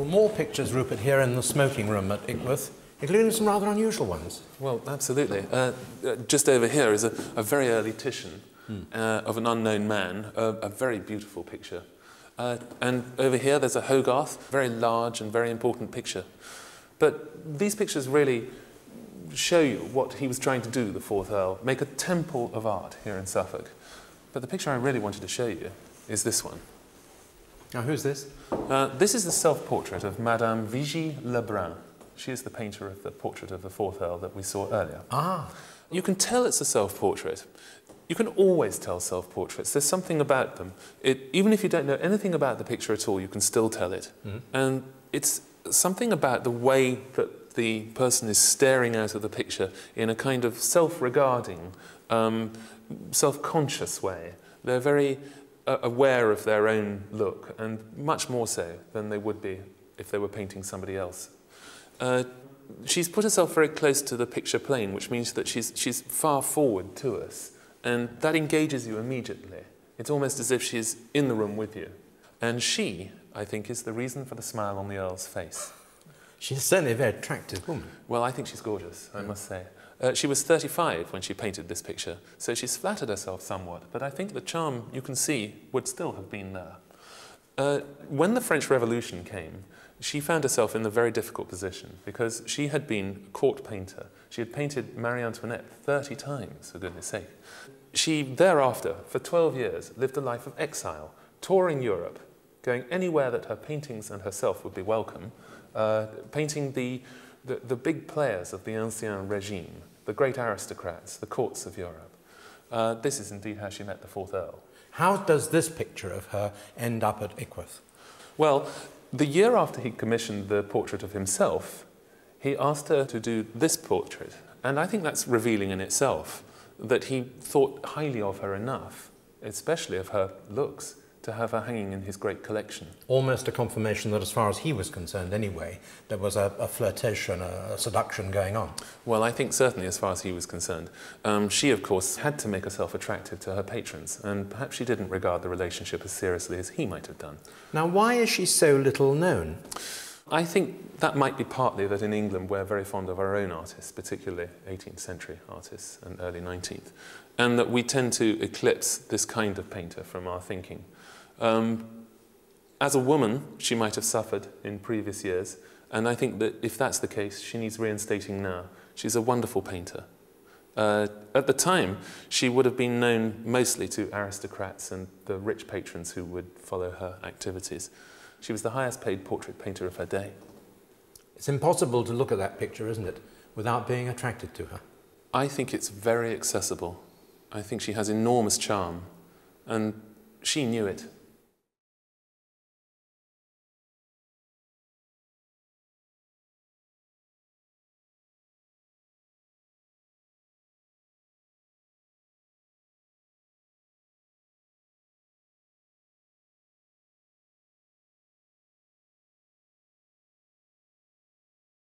Well, more pictures, Rupert, here in the smoking room at Ickworth, including some rather unusual ones. Well, absolutely. Just over here is a very early Titian of an unknown man, a very beautiful picture. And over here there's a Hogarth, very large and very important picture. But these pictures really show you what he was trying to do, the fourth Earl, make a temple of art here in Suffolk. But the picture I really wanted to show you is this one. Now, who's this? This is the self-portrait of Madame Vigée Le Brun. She is the painter of the portrait of the fourth Earl that we saw earlier. Ah. You can tell it's a self-portrait. You can always tell self-portraits. There's something about them. Even if you don't know anything about the picture at all, you can still tell it. And it's something about the way that the person is staring out of the picture in a kind of self-regarding, self-conscious way. They're very aware of their own look, and much more so than they would be if they were painting somebody else. She's put herself very close to the picture plane, which means that she's far forward to us, and that engages you immediately. It's almost as if she's in the room with you. And she, I think, is the reason for the smile on the Earl's face. She's certainly a very attractive woman. Well, I think she's gorgeous, I must say. She was 35 when she painted this picture, so she's flattered herself somewhat, but I think the charm you can see would still have been there. When the French Revolution came, she found herself in a very difficult position because she had been a court painter. She had painted Marie Antoinette 30 times, for goodness sake. She thereafter, for 12 years, lived a life of exile, touring Europe, going anywhere that her paintings and herself would be welcome, painting the big players of the Ancien Regime, the great aristocrats, the courts of Europe. This is indeed how she met the fourth Earl. How does this picture of her end up at Ickworth? Well, the year after he commissioned the portrait of himself, he asked her to do this portrait. And I think that's revealing in itself, that he thought highly of her enough, especially of her looks, to have her hanging in his great collection. Almost a confirmation that, as far as he was concerned anyway, there was a flirtation, a seduction going on. Well, I think certainly as far as he was concerned. She, of course, had to make herself attractive to her patrons, and perhaps she didn't regard the relationship as seriously as he might have done. Now, why is she so little known? I think that might be partly that in England we're very fond of our own artists, particularly 18th century artists and early 19th, and that we tend to eclipse this kind of painter from our thinking. As a woman, she might have suffered in previous years, and I think that if that's the case, she needs reinstating now. She's a wonderful painter. At the time, she would have been known mostly to aristocrats and the rich patrons who would follow her activities. She was the highest paid portrait painter of her day. It's impossible to look at that picture, isn't it, without being attracted to her? I think it's very accessible. I think she has enormous charm, and she knew it.